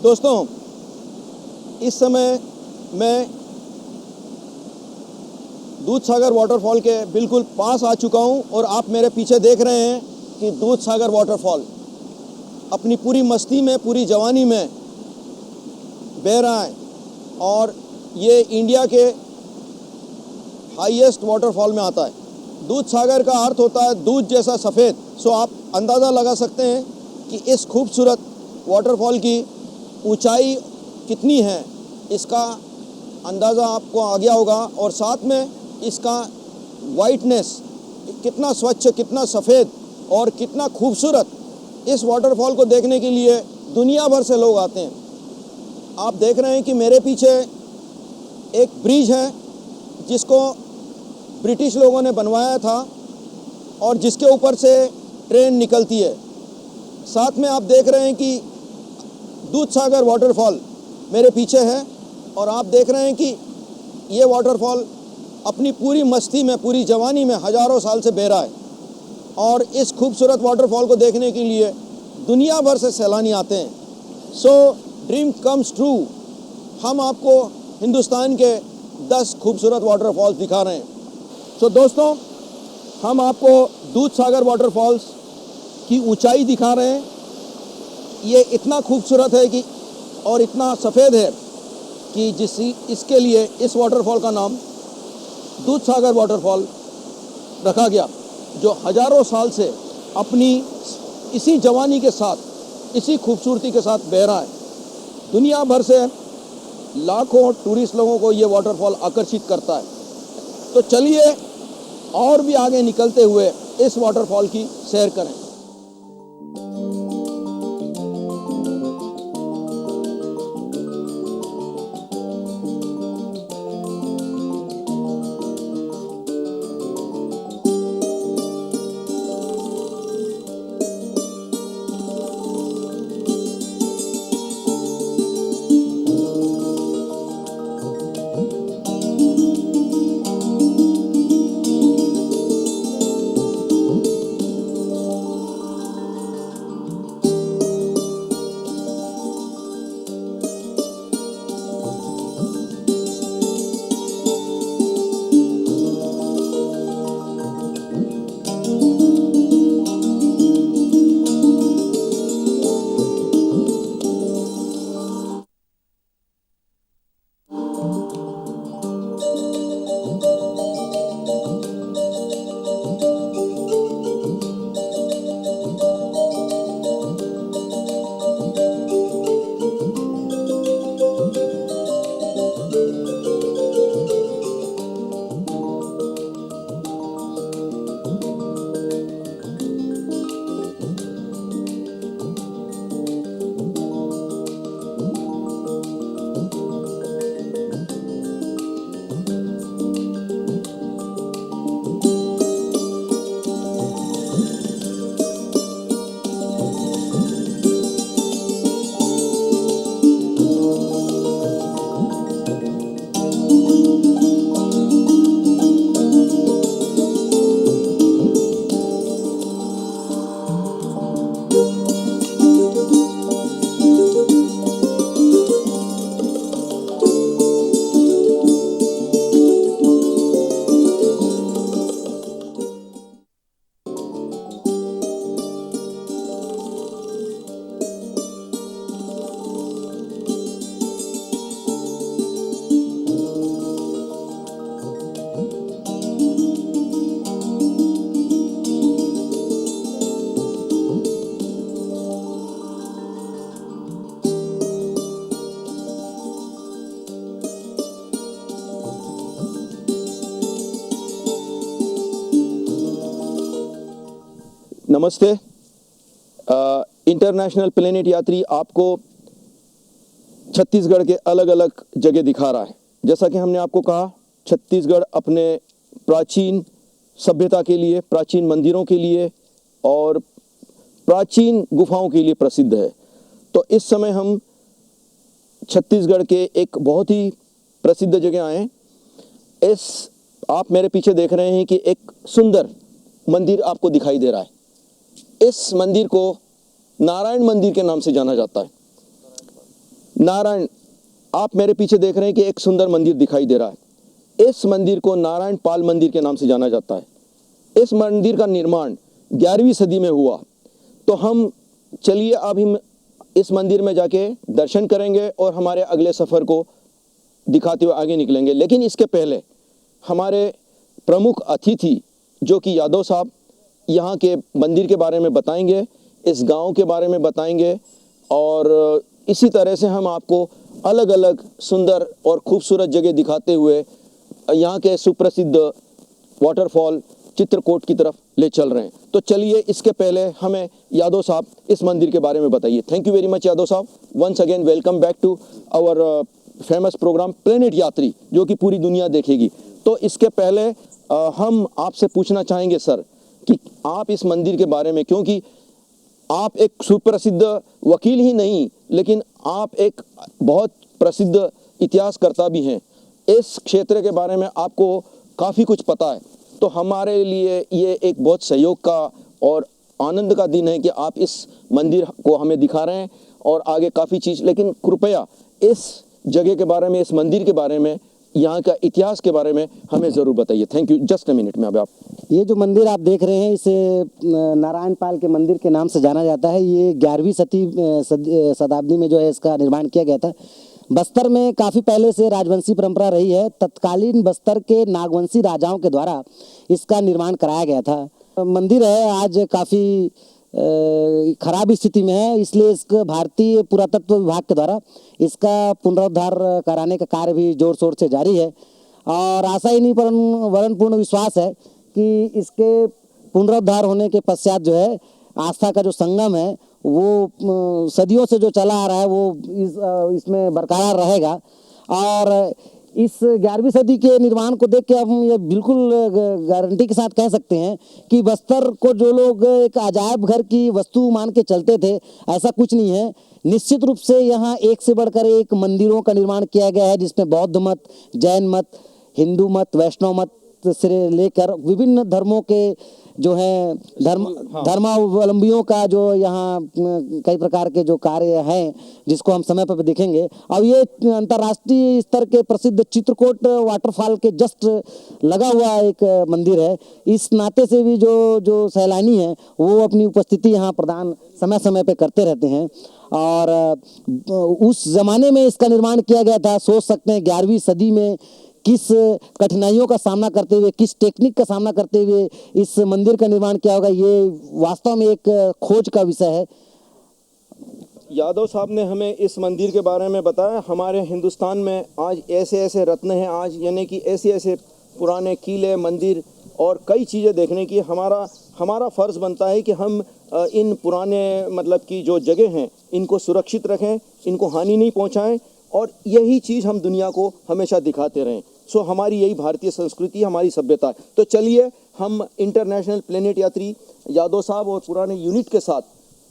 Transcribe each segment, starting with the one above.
दोस्तों, इस समय मैं दूधसागर वाटरफॉल के बिल्कुल पास आ चुका हूं और आप मेरे पीछे देख रहे हैं कि दूधसागर वाटरफॉल अपनी पूरी मस्ती में, पूरी जवानी में बह रहा है और ये इंडिया के हाईएस्ट वाटरफॉल में आता है। दूधसागर का अर्थ होता है दूध जैसा सफ़ेद। सो आप अंदाज़ा लगा सकते हैं कि इस खूबसूरत वाटरफॉल की ऊंचाई कितनी है, इसका अंदाज़ा आपको आ गया होगा। और साथ में इसका वाइटनेस, कितना स्वच्छ, कितना सफ़ेद और कितना खूबसूरत। इस वाटरफॉल को देखने के लिए दुनिया भर से लोग आते हैं। आप देख रहे हैं कि मेरे पीछे एक ब्रिज है जिसको ब्रिटिश लोगों ने बनवाया था और जिसके ऊपर से ट्रेन निकलती है। साथ में आप देख रहे हैं कि दूधसागर वाटरफॉल मेरे पीछे है और आप देख रहे हैं कि ये वाटरफॉल अपनी पूरी मस्ती में, पूरी जवानी में हज़ारों साल से बह रहा है। और इस खूबसूरत वाटरफॉल को देखने के लिए दुनिया भर से सैलानी आते हैं। सो ड्रीम कम्स ट्रू। हम आपको हिंदुस्तान के 10 खूबसूरत वाटरफॉल्स दिखा रहे हैं। सो दोस्तों, हम आपको दूधसागर वाटरफॉल्स की ऊंचाई दिखा रहे हैं। ये इतना खूबसूरत है कि और इतना सफ़ेद है कि इसके लिए इस वाटरफॉल का नाम दूधसागर वाटरफॉल रखा गया, जो हज़ारों साल से अपनी इसी जवानी के साथ, इसी खूबसूरती के साथ बह रहा है। दुनिया भर से लाखों टूरिस्ट लोगों को ये वाटरफॉल आकर्षित करता है। तो चलिए और भी आगे निकलते हुए इस वाटरफॉल की सैर करें। नमस्ते। इंटरनेशनल प्लेनेट यात्री आपको छत्तीसगढ़ के अलग अलग जगह दिखा रहा है। जैसा कि हमने आपको कहा, छत्तीसगढ़ अपने प्राचीन सभ्यता के लिए, प्राचीन मंदिरों के लिए और प्राचीन गुफाओं के लिए प्रसिद्ध है। तो इस समय हम छत्तीसगढ़ के एक बहुत ही प्रसिद्ध जगह आए। आप मेरे पीछे देख रहे हैं कि एक सुंदर मंदिर आपको दिखाई दे रहा है। इस मंदिर को नारायण मंदिर के नाम से जाना जाता है। नारायण, आप मेरे पीछे देख रहे हैं कि एक सुंदर मंदिर दिखाई दे रहा है। इस मंदिर को नारायण पाल मंदिर के नाम से जाना जाता है। इस मंदिर का निर्माण 11वीं सदी में हुआ। तो हम चलिए अब हम इस मंदिर में जाके दर्शन करेंगे और हमारे अगले सफ़र को दिखाते हुए आगे निकलेंगे। लेकिन इसके पहले हमारे प्रमुख अतिथि जो कि यादव साहब यहाँ के मंदिर के बारे में बताएंगे, इस गांव के बारे में बताएंगे और इसी तरह से हम आपको अलग अलग सुंदर और खूबसूरत जगह दिखाते हुए यहाँ के सुप्रसिद्ध वाटरफॉल चित्रकूट की तरफ ले चल रहे हैं। तो चलिए इसके पहले हमें यादव साहब इस मंदिर के बारे में बताइए। Thank you very much Yadav साहब। Once again welcome back to our famous programme planet Yatri, जो कि पूरी दुनिया देखेगी। तो इसके पहले हम आपसे पूछना चाहेंगे सर कि आप इस मंदिर के बारे में, क्योंकि आप एक सुप्रसिद्ध वकील ही नहीं लेकिन आप एक बहुत प्रसिद्ध इतिहासकर्ता भी हैं, इस क्षेत्र के बारे में आपको काफ़ी कुछ पता है। तो हमारे लिए ये एक बहुत सहयोग का और आनंद का दिन है कि आप इस मंदिर को हमें दिखा रहे हैं और आगे काफ़ी चीज़। लेकिन कृपया इस जगह के बारे में, इस मंदिर के बारे में, यहाँ का इतिहास के बारे में हमें ज़रूर बताइए। Thank you. Just a minute में अब आप ये जो मंदिर आप देख रहे हैं इसे नारायण पाल के मंदिर के नाम से जाना जाता है। ये 11वीं शताब्दी में जो है इसका निर्माण किया गया था। बस्तर में काफ़ी पहले से राजवंशी परंपरा रही है। तत्कालीन बस्तर के नागवंशी राजाओं के द्वारा इसका निर्माण कराया गया था। मंदिर है आज काफ़ी खराब स्थिति में है, इसलिए इसको भारतीय पुरातत्व विभाग के द्वारा इसका पुनरुद्धार कराने का कार्य भी जोर शोर से जारी है। और आशा ही नहीं वरन पूर्ण विश्वास है कि इसके पुनरुद्धार होने के पश्चात जो है आस्था का जो संगम है वो सदियों से जो चला आ रहा है वो इसमें बरकरार रहेगा। और इस 11वीं सदी के निर्माण को देख के हम ये बिल्कुल गारंटी के साथ कह सकते हैं कि बस्तर को जो लोग एक अजायब घर की वस्तु मान के चलते थे, ऐसा कुछ नहीं है। निश्चित रूप से यहाँ एक से बढ़कर एक मंदिरों का निर्माण किया गया है, जिसमें बौद्ध मत, जैन मत, हिंदू मत, वैष्णव मत से लेकर विभिन्न धर्मों के जो है धर्मावलंबियों का जो यहाँ कई प्रकार के जो कार्य हैं जिसको हम समय पर देखेंगे। अब ये अंतर्राष्ट्रीय स्तर के प्रसिद्ध चित्रकूट वाटरफॉल के जस्ट लगा हुआ एक मंदिर है। इस नाते से भी जो सैलानी हैं वो अपनी उपस्थिति यहाँ प्रदान समय समय पे करते रहते हैं। और उस ज़माने में इसका निर्माण किया गया था। सोच सकते हैं 11वीं सदी में किस कठिनाइयों का सामना करते हुए, किस टेक्निक का सामना करते हुए इस मंदिर का निर्माण किया होगा। ये वास्तव में एक खोज का विषय है। यादव साहब ने हमें इस मंदिर के बारे में बताया। हमारे हिंदुस्तान में आज ऐसे ऐसे रत्न हैं, आज यानी कि ऐसे ऐसे पुराने किले, मंदिर और कई चीज़ें देखने की हमारा फ़र्ज़ बनता है कि हम इन पुराने मतलब की जो जगह हैं इनको सुरक्षित रखें, इनको हानि नहीं पहुंचाएं और यही चीज़ हम दुनिया को हमेशा दिखाते रहें। सो हमारी यही भारतीय संस्कृति, हमारी सभ्यता है। तो चलिए हम इंटरनेशनल प्लेनेट यात्री यादव साहब और पुराने यूनिट के साथ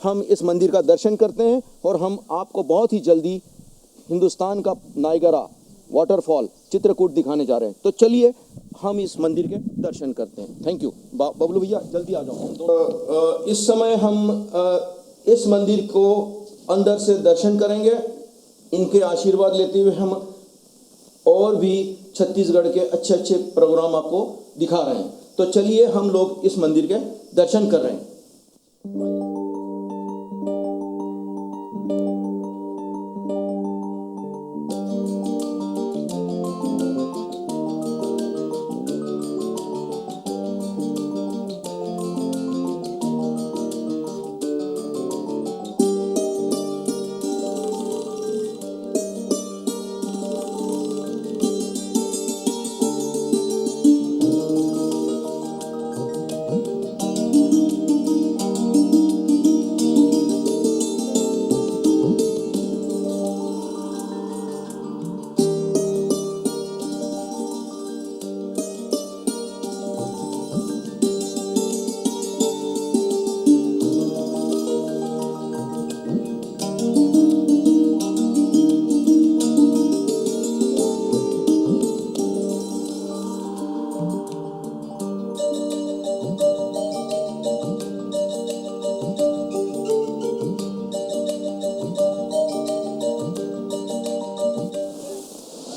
हम इस मंदिर का दर्शन करते हैं और हम आपको बहुत ही जल्दी हिंदुस्तान का नायगरा वाटरफॉल चित्रकूट दिखाने जा रहे हैं। तो चलिए हम इस मंदिर के दर्शन करते हैं। Thank you. बबलू भैया जल्दी आ जाओ। इस समय हम इस मंदिर को अंदर से दर्शन करेंगे। इनके आशीर्वाद लेते हुए हम और भी छत्तीसगढ़ के अच्छे अच्छे प्रोग्राम आपको दिखा रहे हैं। तो चलिए हम लोग इस मंदिर के दर्शन कर रहे हैं।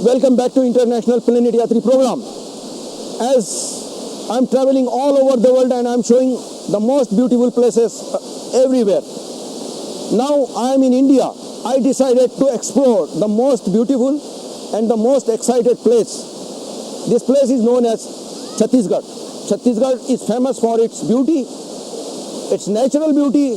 welcome back to International Planet Yatri program. As I'm traveling all over the world and I'm showing the most beautiful places everywhere. Now I am in India. I decided to explore the most beautiful and the most excited place. This place is known as Chhattisgarh. Chhattisgarh is famous for its beauty, its natural beauty,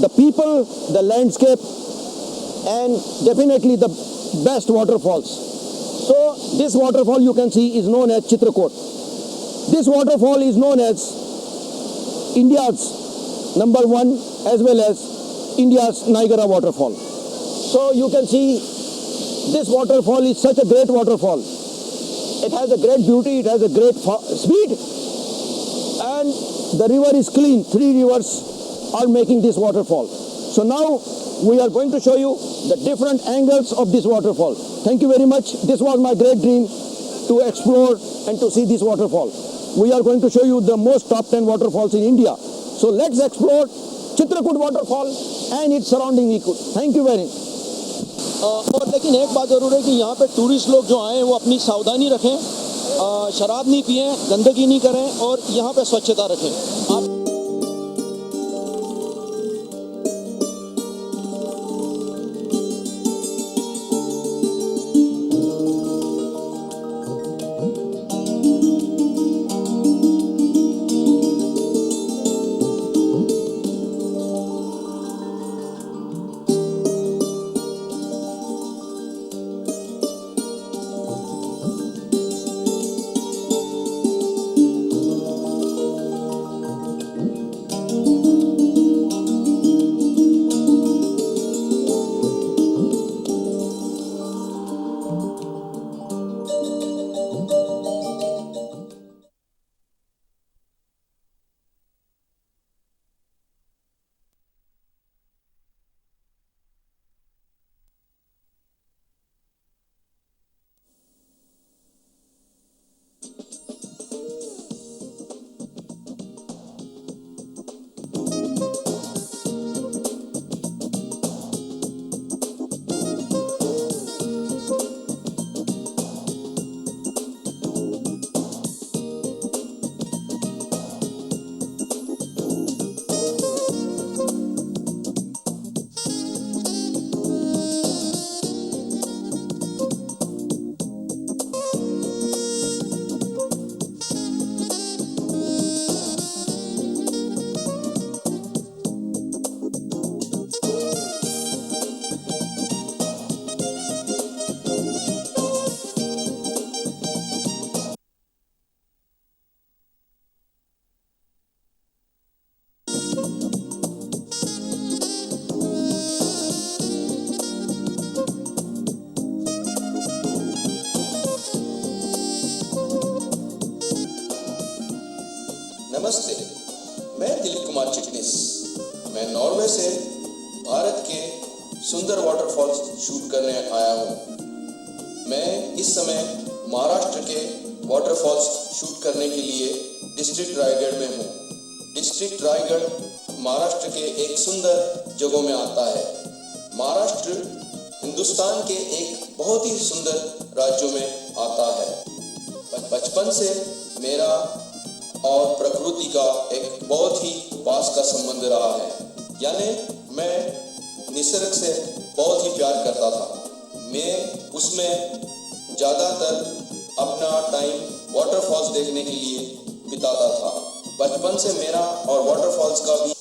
the people, the landscape, and definitely the best waterfalls. So this waterfall you can see is known as Chitrakoot. This waterfall is known as India's #1 as well as India's Niagara waterfall. So you can see this waterfall is such a great waterfall. It has a great beauty, it has a great speed, and the river is clean. 3 rivers are making this waterfall. So now we are going to show you the different angles of this waterfall. Thank you very much. This was my great dream to explore and to see this waterfall. We are going to show you the most top 10 waterfalls in India. So let's explore Chitrakoot waterfall and its surrounding eco. Thank you very much. और लेकिन एक बात ज़रूर है कि यहाँ पे tourist लोग जो आए हैं वो अपनी सावधानी रखें, शराब नहीं पिएं, गंदगी नहीं करें और यहाँ पे स्वच्छता रखें. आप नमस्ते, मैं दिलीप कुमार चिटनिस। मैं नॉर्वे से भारत के सुंदर वाटरफॉल्स शूट करने आया हूँ। मैं इस समय महाराष्ट्र के वाटरफॉल्स शूट करने के लिए डिस्ट्रिक्ट रायगढ़ में हूँ। डिस्ट्रिक्ट रायगढ़ महाराष्ट्र के एक सुंदर जगहों में आता है। महाराष्ट्र हिंदुस्तान के एक बहुत ही सुंदर राज्यों में आता है। बचपन से मेरा और प्रकृति का एक बहुत ही पास का संबंध रहा है, यानी मैं निसर्ग से बहुत ही प्यार करता था। मैं उसमें ज़्यादातर अपना टाइम वाटरफॉल्स देखने के लिए बिताता था। बचपन से मेरा और वाटरफॉल्स का भी